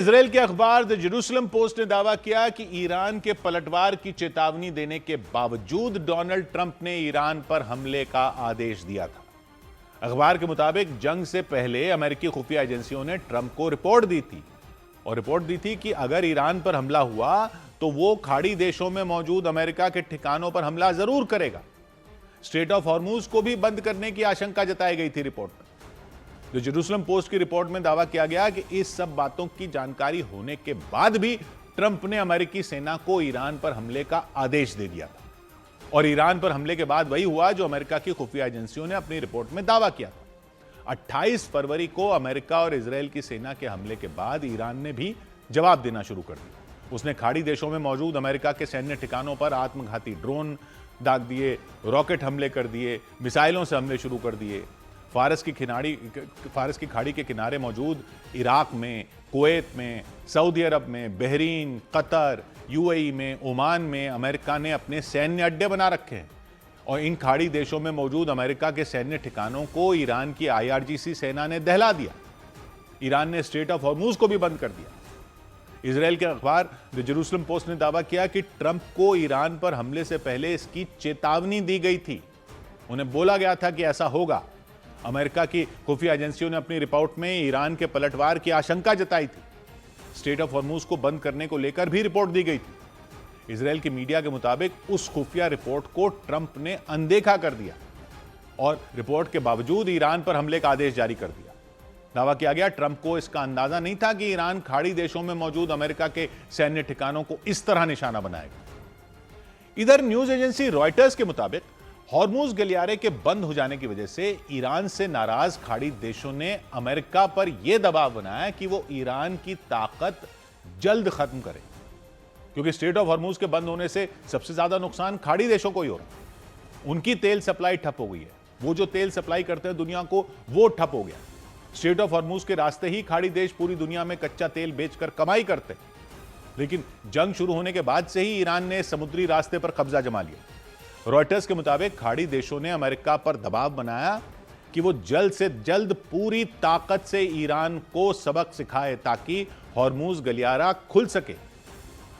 Israel के अखबार the Jerusalem post ने दावा किया कि ईरान के पलटवार की चेतावनी देने के बावजूद डोनाल्ड ट्रंप ने ईरान पर हमले का आदेश दिया था। अखबार के मुताबिक जंग से पहले अमेरिकी खुफिया एजेंसियों ने ट्रंप को रिपोर्ट दी थी कि अगर ईरान पर हमला हुआ तो वो खाड़ी देशों में मौजूद अमेरिका के ठिकानों पर हमला जरूर करेगा। स्ट्रेट ऑफ हॉर्मूज को भी बंद करने की आशंका जताई गई थी। रिपोर्ट में जो जेरूसलम पोस्ट की रिपोर्ट में दावा किया गया कि इस सब बातों की जानकारी होने के बाद भी ट्रंप ने अमेरिकी सेना को ईरान पर हमले का आदेश दे दिया था और ईरान पर हमले के बाद वही हुआ जो अमेरिका की खुफिया एजेंसियों ने अपनी रिपोर्ट में दावा किया था। 28 फरवरी को अमेरिका और इजराइल की सेना के हमले के बाद ईरान ने भी जवाब देना शुरू कर दिया। उसने खाड़ी देशों में मौजूद अमेरिका के सैन्य ठिकानों पर आत्मघाती ड्रोन दाग दिए, रॉकेट हमले कर दिए, मिसाइलों से हमले शुरू कर दिए। फारस की खाड़ी के किनारे मौजूद इराक में, कुवैत में, सऊदी अरब में, बहरीन, कतर, यूएई में, ओमान में अमेरिका ने अपने सैन्य अड्डे बना रखे हैं और इन खाड़ी देशों में मौजूद अमेरिका के सैन्य ठिकानों को ईरान की IRGC सेना ने दहला दिया। ईरान ने स्ट्रेट ऑफ हॉर्मूज को भी बंद कर दिया। इजराइल के अखबार द जेरूसलम पोस्ट ने दावा किया कि ट्रंप को ईरान पर हमले से पहले इसकी चेतावनी दी गई थी। उन्हें बोला गया था कि ऐसा होगा। अमेरिका की खुफिया एजेंसियों ने अपनी रिपोर्ट में ईरान के पलटवार की आशंका जताई थी। स्ट्रेट ऑफ हॉर्मूज को बंद करने को लेकर भी रिपोर्ट दी गई थी। इजराइल की मीडिया के मुताबिक उस खुफिया रिपोर्ट को ट्रंप ने अनदेखा कर दिया और रिपोर्ट के बावजूद ईरान पर हमले का आदेश जारी कर दिया। दावा किया गया ट्रंप को इसका अंदाजा नहीं था कि ईरान खाड़ी देशों में मौजूद अमेरिका के सैन्य ठिकानों को इस तरह निशाना बनाएगा। इधर न्यूज एजेंसी रॉयटर्स के मुताबिक हॉर्मूज गलियारे के बंद हो जाने की वजह से ईरान से नाराज खाड़ी देशों ने अमेरिका पर यह दबाव बनाया कि वो ईरान की ताकत जल्द खत्म करे, क्योंकि स्ट्रेट ऑफ हॉर्मूज के बंद होने से सबसे ज्यादा नुकसान खाड़ी देशों को ही हो रहा है। उनकी तेल सप्लाई ठप हो गई है। वो जो तेल सप्लाई करते हैं दुनिया को, वो ठप हो गया। स्ट्रेट ऑफ हॉर्मूज के रास्ते ही खाड़ी देश पूरी दुनिया में कच्चा तेल बेचकर कमाई करते, लेकिन जंग शुरू होने के बाद से ही ईरान ने समुद्री रास्ते पर कब्जा जमा लिया। रॉयटर्स के मुताबिक खाड़ी देशों ने अमेरिका पर दबाव बनाया कि वो जल्द से जल्द पूरी ताकत से ईरान को सबक सिखाए ताकि हॉर्मूज गलियारा खुल सके।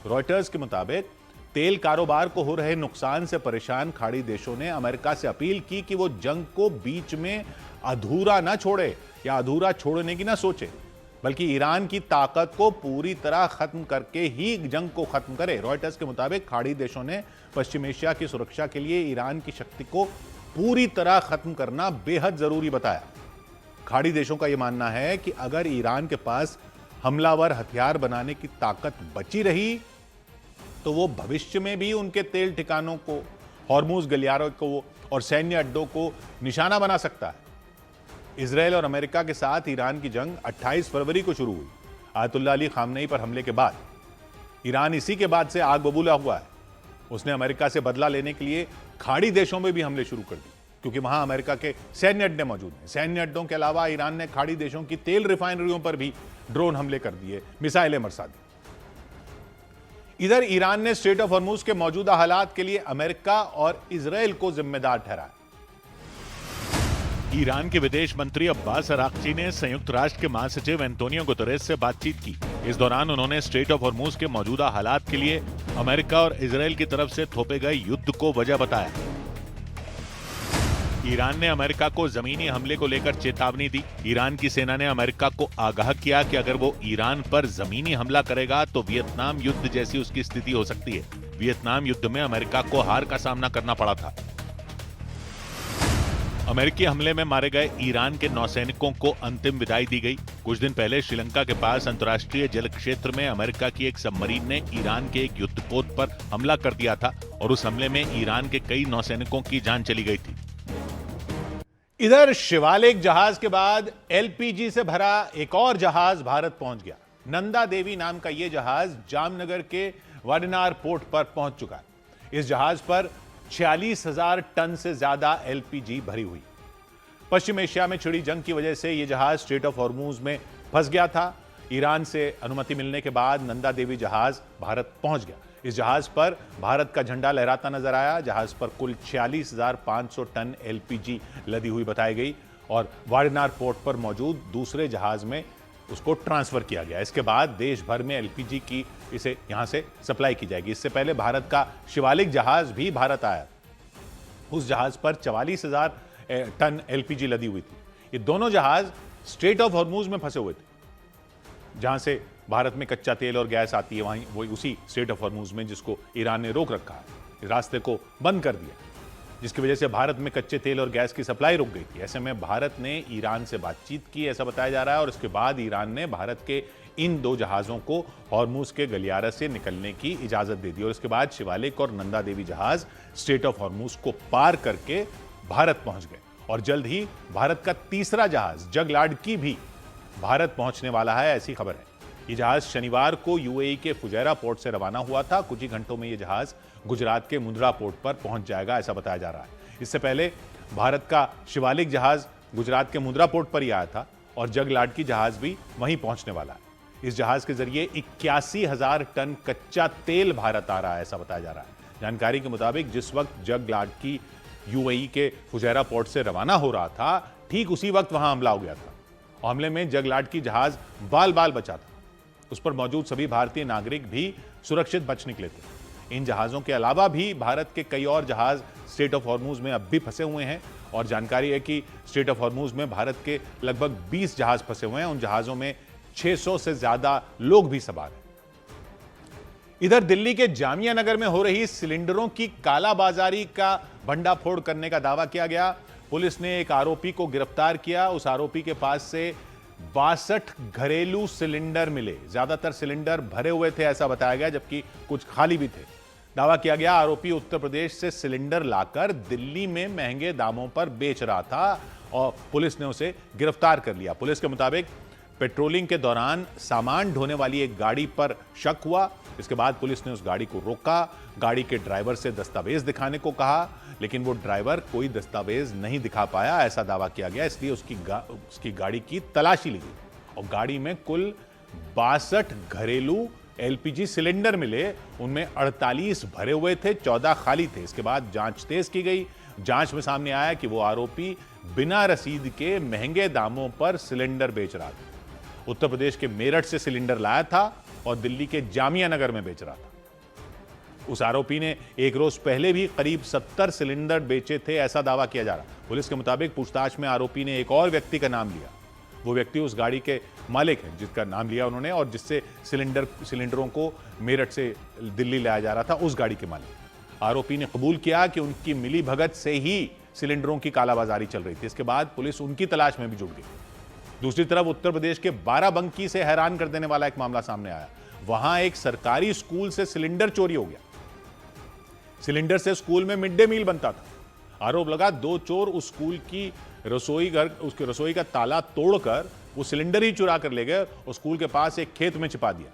रॉयटर्स के मुताबिक तेल कारोबार को हो रहे नुकसान से परेशान खाड़ी देशों ने अमेरिका से अपील की कि वो जंग को बीच में अधूरा ना छोड़े या अधूरा छोड़ने की ना सोचे, बल्कि ईरान की ताकत को पूरी तरह खत्म करके ही जंग को खत्म करे। रॉयटर्स के मुताबिक खाड़ी देशों ने पश्चिम एशिया की सुरक्षा के लिए ईरान की शक्ति को पूरी तरह खत्म करना बेहद जरूरी बताया। खाड़ी देशों का यह मानना है कि अगर ईरान के पास हमलावर हथियार बनाने की ताकत बची रही तो वो भविष्य में भी उनके तेल ठिकानों को, हॉर्मूज गलियारों को और सैन्य अड्डों को निशाना बना सकता है। इजराइल और अमेरिका के साथ ईरान की जंग 28 फरवरी को शुरू हुई। आयतुल्लाह अली खामनेई पर हमले के बाद ईरान इसी के बाद से आग बबूला हुआ है। उसने अमेरिका से बदला लेने के लिए खाड़ी देशों में भी हमले शुरू कर दिए, क्योंकि वहां अमेरिका के सैन्य अड्डे मौजूद हैं। सैन्य अड्डों के अलावा ईरान ने खाड़ी देशों की तेल रिफाइनरियों पर भी ड्रोन हमले कर दिए, मिसाइलें बरसा दी। इधर ईरान ने स्ट्रेट ऑफ हॉर्मूज के मौजूदा हालात के लिए अमेरिका और इजराइल को जिम्मेदार ठहराया। ईरान के विदेश मंत्री अब्बास अराक्ची ने संयुक्त राष्ट्र के महासचिव एंटोनियो गुतेरेस से बातचीत की। इस दौरान उन्होंने स्ट्रेट ऑफ हॉर्मूज के मौजूदा हालात के लिए अमेरिका और इजराइल की तरफ से थोपे गए युद्ध को वजह बताया। ईरान ने अमेरिका को जमीनी हमले को लेकर चेतावनी दी। ईरान की सेना ने अमेरिका को आगाह किया कि अगर वो ईरान पर जमीनी हमला करेगा तो वियतनाम युद्ध जैसी उसकी स्थिति हो सकती है। वियतनाम युद्ध में अमेरिका को हार का सामना करना पड़ा था। अमेरिकी हमले में मारे गए ईरान के नौसैनिकों को अंतिम विदाई दी गई। कुछ दिन पहले श्रीलंका के पास अंतर्राष्ट्रीय जल क्षेत्र में अमेरिका की एक सबमरीन ने ईरान के एक युद्धपोत पर हमला कर दिया था और उस हमले में ईरान के कई नौसैनिकों की जान चली गई थी। इधर शिवालिक जहाज के बाद LPG से भरा एक और जहाज भारत पहुंच गया। नंदा देवी नाम का यह जहाज जामनगर के वाडिनार पोर्ट पर पहुंच चुका है। इस जहाज पर 46,000 टन से ज्यादा LPG भरी हुई। पश्चिम एशिया में छिड़ी जंग की वजह से यह जहाज स्ट्रेट ऑफ हॉर्मूज में फंस गया था। ईरान से अनुमति मिलने के बाद नंदा देवी जहाज भारत पहुंच गया। इस जहाज पर भारत का झंडा लहराता नजर आया। जहाज पर कुल 46,500 टन LPG लदी हुई बताई गई और वाडिनार पोर्ट पर मौजूद दूसरे जहाज में उसको ट्रांसफर किया गया। इसके बाद देश भर में एलपीजी की इसे यहां से सप्लाई की जाएगी। इससे पहले भारत का शिवालिक जहाज भी भारत आया। उस जहाज पर 44,000 टन एलपीजी लदी हुई थी। ये दोनों जहाज स्ट्रेट ऑफ हॉर्मूज में फंसे हुए थे, जहां से भारत में कच्चा तेल और गैस आती है, वहीं वही उसी स्ट्रेट ऑफ हॉर्मूज में, जिसको ईरान ने रोक रखा है, रास्ते को बंद कर दिया, जिसकी वजह से भारत में कच्चे तेल और गैस की सप्लाई रुक गई थी। ऐसे में भारत ने ईरान से बातचीत की, ऐसा बताया जा रहा है, और इसके बाद ईरान ने भारत के इन दो जहाजों को हॉर्मूज के गलियारे से निकलने की इजाजत दे दी। और इसके बाद शिवालिक और नंदा देवी जहाज स्ट्रेट ऑफ हॉर्मूज को पार करके भारत पहुंच गए। और जल्द ही भारत का तीसरा जहाज जगलाडकी भी भारत पहुंचने वाला है, ऐसी खबर है। ये जहाज शनिवार को यूएई के फुजैरा पोर्ट से रवाना हुआ था। कुछ ही घंटों में यह जहाज गुजरात के मुंद्रा पोर्ट पर पहुंच जाएगा, ऐसा बताया जा रहा है। इससे पहले भारत का शिवालिक जहाज गुजरात के मुंद्रा पोर्ट पर ही आया था और जगलाडकी जहाज भी वहीं पहुंचने वाला है। इस जहाज के जरिए 81,000 टन कच्चा तेल भारत आ रहा है, ऐसा बताया जा रहा है। जानकारी के मुताबिक जिस वक्त जगलाडकी यूएई के फुजैरा पोर्ट से रवाना हो रहा था, ठीक उसी वक्त वहां हमला हो गया था। हमले में जगलाडकी जहाज बाल बाल बचा था। उस पर मौजूद सभी भारतीय नागरिक भी सुरक्षित बच निकले थे। इन जहाजों के अलावा भी भारत के कई और जहाज स्ट्रेट ऑफ हॉर्मूज में अब भी फंसे हुए हैं। और जानकारी है कि स्ट्रेट ऑफ हॉर्मूज में भारत के लगभग 20 जहाज फंसे हुए हैं। उन जहाजों में 600 से ज्यादा लोग भी सवार हैं। इधर दिल्ली के जामिया नगर में हो रही सिलेंडरों की कालाबाजारी का भंडाफोड़ करने का दावा किया गया। पुलिस ने एक आरोपी को गिरफ्तार किया। उस आरोपी के पास से 62 घरेलू सिलेंडर मिले। ज्यादातर सिलेंडर भरे हुए थे, ऐसा बताया गया, जबकि कुछ खाली भी थे। दावा किया गया आरोपी उत्तर प्रदेश से सिलेंडर लाकर दिल्ली में महंगे दामों पर बेच रहा था और पुलिस ने उसे गिरफ्तार कर लिया। पुलिस के मुताबिक पेट्रोलिंग के दौरान सामान ढोने वाली एक गाड़ी पर शक हुआ। इसके बाद पुलिस ने उस गाड़ी को रोका, गाड़ी के ड्राइवर से दस्तावेज दिखाने को कहा, लेकिन वो ड्राइवर कोई दस्तावेज नहीं दिखा पाया, ऐसा दावा किया गया। इसलिए उसकी गाड़ी की तलाशी ली गई और गाड़ी में कुल 62 घरेलू एलपीजी सिलेंडर मिले। उनमें 48 भरे हुए थे, 14 खाली थे। इसके बाद जांच तेज की गई। जांच में सामने आया कि वो आरोपी बिना रसीद के महंगे दामों पर सिलेंडर बेच रहा था। उत्तर प्रदेश के मेरठ से सिलेंडर लाया था और दिल्ली के जामिया नगर में बेच रहा था। उस आरोपी ने एक रोज पहले भी करीब 70 सिलेंडर बेचे थे, ऐसा दावा किया जा रहा। पुलिस के मुताबिक पूछताछ में आरोपी ने एक और व्यक्ति का नाम लिया। वो व्यक्ति उस गाड़ी के मालिक हैं जिसका नाम लिया उन्होंने, और जिससे सिलेंडरों को मेरठ से दिल्ली लाया जा रहा था, उस गाड़ी के मालिक। आरोपी ने कबूल किया कि उनकी मिली भगत से ही सिलेंडरों की कालाबाजारी चल रही थी। इसके बाद पुलिस उनकी तलाश में भी जुट गई। दूसरी तरफ उत्तर प्रदेश के बाराबंकी से हैरान कर देने वाला एक मामला सामने आया। वहां एक सरकारी स्कूल से सिलेंडर चोरी हो गया। सिलेंडर से स्कूल में मिड डे मील बनता था। आरोप लगा 2 चोर उस स्कूल की उसके रसोई का ताला तोड़कर वो सिलेंडर ही चुरा कर ले गए और स्कूल के पास एक खेत में छिपा दिया।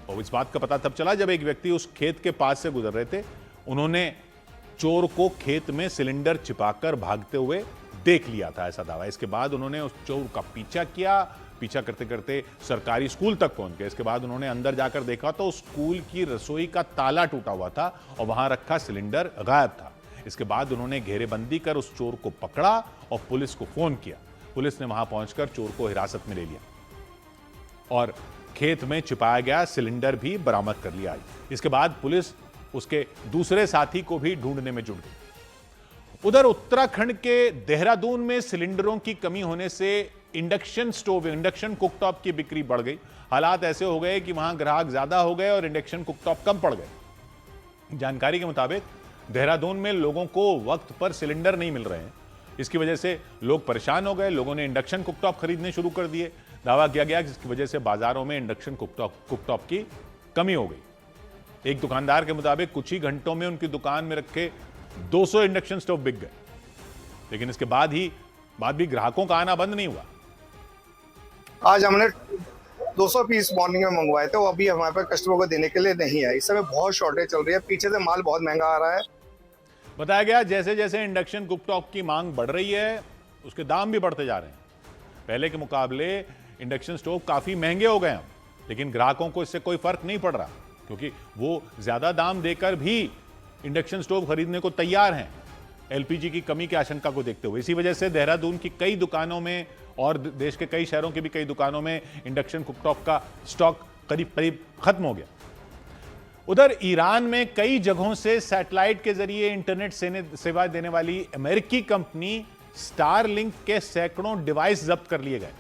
और इस बात का पता तब चला जब एक व्यक्ति उस खेत के पास से गुजर रहे थे। उन्होंने चोर को खेत में सिलेंडर छिपाकर भागते हुए देख लिया था, ऐसा दावा। इसके बाद उन्होंने उस चोर का पीछा किया। पीछा करते करते सरकारी स्कूल तक पहुंच गए। इसके बाद उन्होंने अंदर जाकर देखा तो स्कूल की रसोई का ताला टूटा हुआ था और वहां रखा सिलेंडर गायब था। इसके बाद उन्होंने घेरेबंदी कर उस चोर को पकड़ा और पुलिस को फोन किया। पुलिस ने वहां पहुंचकर चोर को हिरासत में ले लिया और खेत में छिपाया गया सिलेंडर भी बरामद कर लिया। इसके बाद पुलिस उसके दूसरे साथी को भी ढूंढने में जुट गई। उधर उत्तराखंड के देहरादून में सिलेंडरों की कमी होने से इंडक्शन कुकटॉप की बिक्री बढ़ गई। हालात ऐसे हो गए कि वहां ग्राहक ज्यादा हो गए और इंडक्शन कुकटॉप कम पड़ गए। जानकारी के मुताबिक देहरादून में लोगों को वक्त पर सिलेंडर नहीं मिल रहे हैं। इसकी वजह से लोग परेशान हो गए। लोगों ने इंडक्शन कुकटॉप खरीदने शुरू कर दिए। दावा किया गया कि इसकी वजह से बाजारों में इंडक्शन कुकटॉप की कमी हो गई। एक दुकानदार के मुताबिक कुछ ही घंटों में उनकी दुकान में रखे 200 इंडक्शन स्टोव बिक गए। लेकिन इसके बाद भी ग्राहकों का आना बंद नहीं हुआ। आज हमने 200 पीस मॉर्निंग में मंगवाए थे, वो अभी हमारे पास कस्टमर को देने के लिए नहीं है। इस समय बहुत शॉर्टेज चल रही है, पीछे से माल बहुत महंगा आ रहा है। बताया गया जैसे जैसे इंडक्शन कुकटॉप की मांग बढ़ रही है उसके दाम भी बढ़ते जा रहे हैं। पहले के मुकाबले इंडक्शन स्टोव काफी महंगे हो गए हैं, लेकिन ग्राहकों को इससे कोई फर्क नहीं पड़ रहा क्योंकि वो ज्यादा दाम देकर भी इंडक्शन स्टोव खरीदने को तैयार हैं एलपीजी की कमी की आशंका को देखते हुए। इसी वजह से देहरादून की कई दुकानों में और देश के कई शहरों की भी कई दुकानों में इंडक्शन कुकटॉप का स्टॉक करीब करीब खत्म हो गया। उधर ईरान में कई जगहों से सैटेलाइट के जरिए इंटरनेट सेवा देने वाली अमेरिकी कंपनी स्टारलिंक के सैकड़ों डिवाइस जब्त कर लिए गए।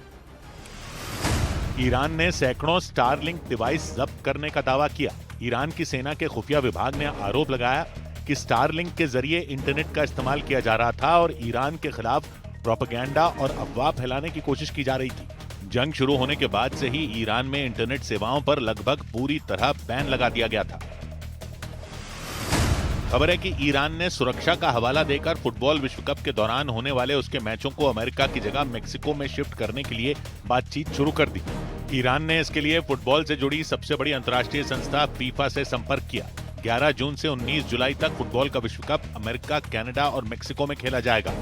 ईरान ने सैकड़ों स्टारलिंक डिवाइस जब्त करने का दावा किया। ईरान की सेना के खुफिया विभाग ने आरोप लगाया कि स्टारलिंक के जरिए इंटरनेट का इस्तेमाल किया जा रहा था और ईरान के खिलाफ प्रोपेगेंडा और अफवाह फैलाने की कोशिश की जा रही थी। जंग शुरू होने के बाद से ही ईरान में इंटरनेट सेवाओं पर लगभग पूरी तरह बैन लगा दिया गया था। खबर है कि ईरान ने सुरक्षा का हवाला देकर फुटबॉल विश्व कप के दौरान होने वाले उसके मैचों को अमेरिका की जगह मेक्सिको में शिफ्ट करने के लिए बातचीत शुरू कर दी। ईरान ने इसके लिए फुटबॉल से जुड़ी सबसे बड़ी अंतर्राष्ट्रीय संस्था फीफा से संपर्क किया। 11 जून से 19 जुलाई तक फुटबॉल का विश्व कप अमेरिका, कनाडा और मेक्सिको में खेला जाएगा।